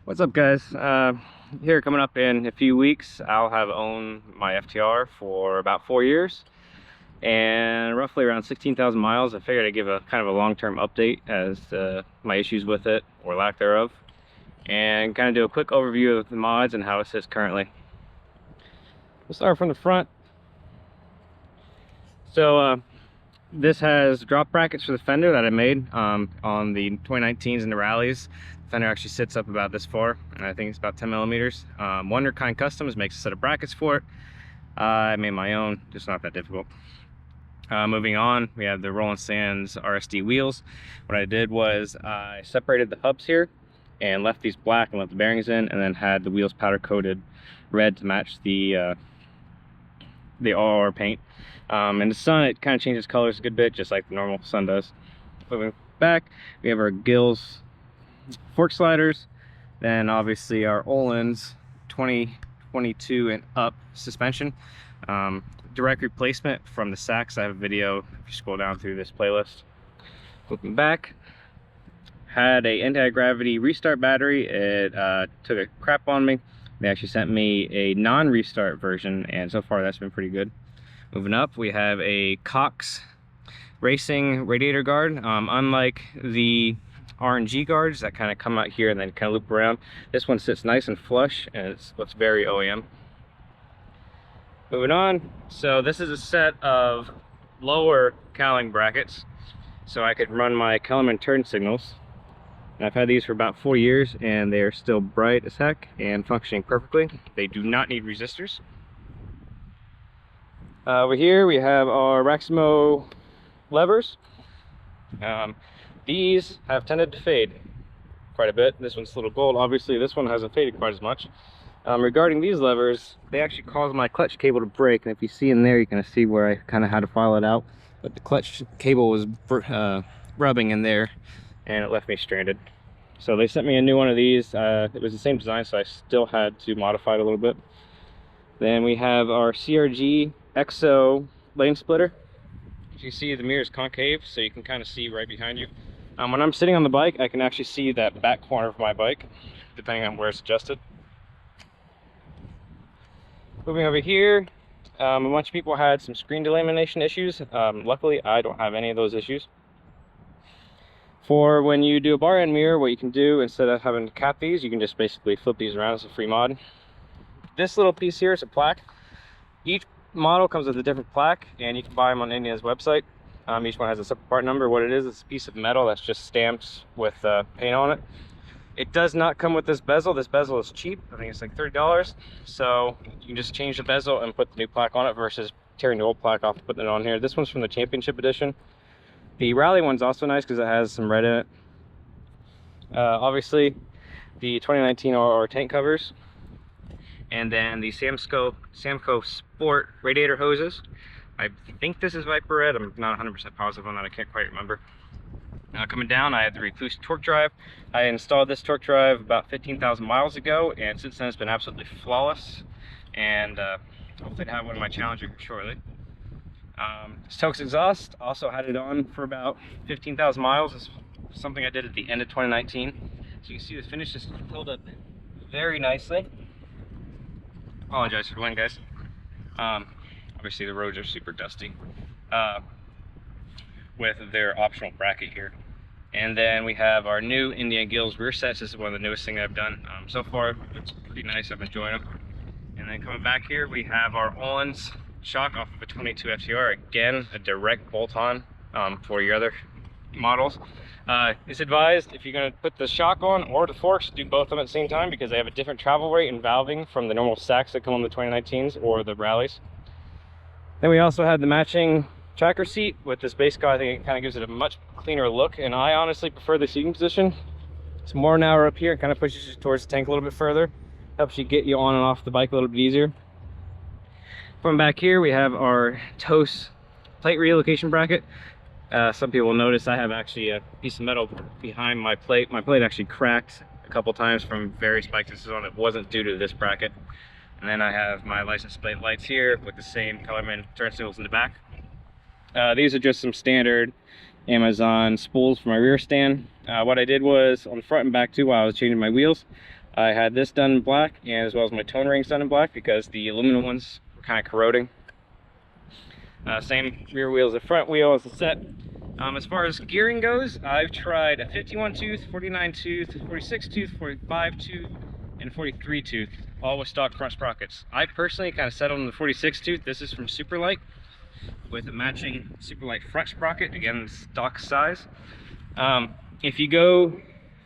What's up, guys? Here coming up in a few weeks, I'll have owned my FTR for about 4 years and roughly around 16,000 miles. I figured I'd give a kind of a long-term update as to my issues with it or lack thereof, and kind of do a quick overview of the mods and how it sits currently. We'll start from the front. So this has drop brackets for the fender that I made on the 2019s and the rallies. The fender actually sits up about this far, and I think it's about 10 millimeters. Wonder Kind Customs makes a set of brackets for it. I made my own, just not that difficult. Moving on, we have the Roland Sands RSD wheels. What I did was I separated the hubs here and left these black and left the bearings in, and then had the wheels powder coated red to match the RR paint. In the sun, it kind of changes colors a good bit, just like the normal sun does. Moving back, we have our Gills fork sliders, then obviously our Öhlins 2022 and up suspension. Direct replacement from the Sachs. I have a video if you scroll down through this playlist. Looking back, had a anti-gravity restart battery. It took a crap on me. They actually sent me a non-restart version, and so far that's been pretty good. Moving up, we have a Cox Racing radiator guard. Unlike the RNG guards that kind of come out here and then kind of loop around, this one sits nice and flush, and it looks very OEM. Moving on, so this is a set of lower cowling brackets, so I could run my Kellerman turn signals. And I've had these for about 4 years, and they are still bright as heck and functioning perfectly. They do not need resistors. Over here we have our Raximo levers. These have tended to fade quite a bit. This one's a little gold. Obviously this one hasn't faded quite as much. Regarding these levers, they actually cause my clutch cable to break, and if you see in there, you can see where I kind of had to file it out. But the clutch cable was rubbing in there, and it left me stranded. So they sent me a new one of these. It was the same design, so I still had to modify it a little bit. Then we have our CRG EXO lane splitter. As you see, the mirror is concave, so you can kind of see right behind you. When I'm sitting on the bike, I can actually see that back corner of my bike, depending on where it's adjusted. Moving over here, a bunch of people had some screen delamination issues. Luckily, I don't have any of those issues. For when you do a bar end mirror, what you can do, instead of having to cap these, you can just basically flip these around as a free mod. This little piece here is a plaque. Each model comes with a different plaque, and you can buy them on India's website. Each one has a separate part number. What it is, it's a piece of metal that's just stamped with paint on it. It does not come with this bezel. This bezel is cheap. I think it's like $30. So you can just change the bezel and put the new plaque on it versus tearing the old plaque off and putting it on here. This one's from the Championship Edition. The Rally one's also nice because it has some red in it. Obviously, the 2019 RR tank covers. And then the Samco Sport radiator hoses. I think this is Viper Red. I'm not 100% positive on that. I can't quite remember. Coming down, I had the Recluse torque drive. I installed this torque drive about 15,000 miles ago, and since then it's been absolutely flawless. And hopefully I have one of my Challenger shortly. Stokes exhaust, also had it on for about 15,000 miles. It's something I did at the end of 2019. So you can see the finish is filled up very nicely. Apologize for the wind, guys. Obviously the roads are super dusty with their optional bracket here. And then we have our new Indian Gills rear sets. This is one of the newest things I've done. So far it's pretty nice. I'm enjoying them. And then coming back here, we have our Öhlins shock off of a 22 FTR. Again, a direct bolt-on for your other models. It's advised, if you're going to put the shock on or the forks, do both of them at the same time, because they have a different travel rate and valving from the normal Sachs that come on the 2019s or the rallies. Then we also had the matching tracker seat with this base car. I think it kind of gives it a much cleaner look, and I honestly prefer the seating position. It's more narrow up here. It kind of pushes you towards the tank a little bit further, helps you get you on and off the bike a little bit easier. From back here, we have our TOS plate relocation bracket. Some people will notice I have actually a piece of metal behind my plate. My plate actually cracked a couple times from various bikes this is on. It wasn't due to this bracket. And then I have my license plate lights here with the same Kellerman turn signals in the back. These are just some standard Amazon spools for my rear stand. What I did was on the front and back too, while I was changing my wheels, I had this done in black, and as well as my tone rings done in black because the aluminum ones were kind of corroding. Same rear wheel as the front wheel as the set. As far as gearing goes, I've tried a 51 tooth, 49 tooth, 46 tooth, 45 tooth, and 43 tooth, all with stock front sprockets. I personally kind of settled on the 46 tooth. This is from Superlight with a matching Superlight front sprocket, again stock size. If you go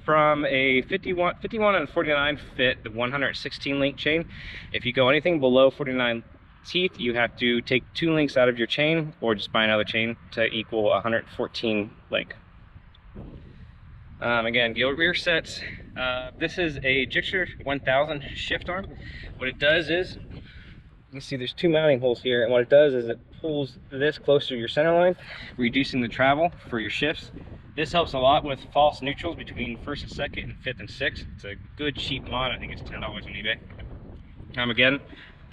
from a 51 and 49 fit the 116 link chain, if you go anything below 49 teeth, you have to take 2 links out of your chain or just buy another chain to equal 114 link. Again, the rear sets, this is a Gixxer 1000 shift arm. What it does is, you can see there's 2 mounting holes here, and what it does is it pulls this closer to your center line, reducing the travel for your shifts. This helps a lot with false neutrals between first and second and fifth and sixth. It's a good cheap mod. I think it's $10 on eBay. Again,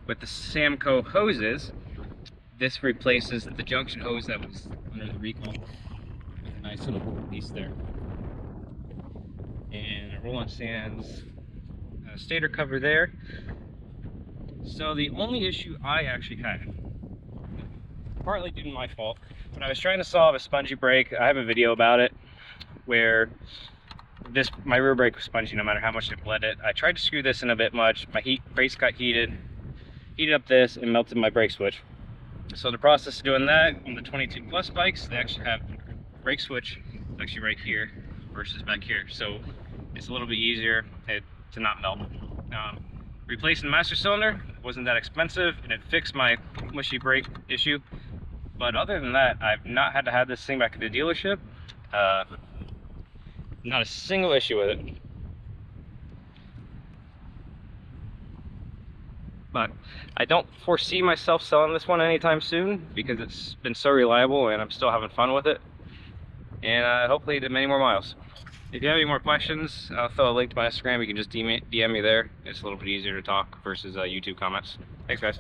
with the Samco hoses, this replaces the junction hose that was under the recall with a nice little piece there. And a roll-on stands stator cover there. So the only issue I actually had, partly due to my fault, when I was trying to solve a spongy brake, I have a video about it where my rear brake was spongy no matter how much it bled it. I tried to screw this in a bit much. My brakes got heated up this and melted my brake switch. So the process of doing that on the 22 plus bikes, they actually have brake switch actually right here versus back here. So it's a little bit easier to not melt. Replacing the master cylinder wasn't that expensive, and it fixed my mushy brake issue. But other than that, I've not had to have this thing back at the dealership. Not a single issue with it. But I don't foresee myself selling this one anytime soon because it's been so reliable and I'm still having fun with it. And hopefully to many more miles. If you have any more questions, I'll throw a link to my Instagram. You can just DM me there. It's a little bit easier to talk versus YouTube comments. Thanks, guys.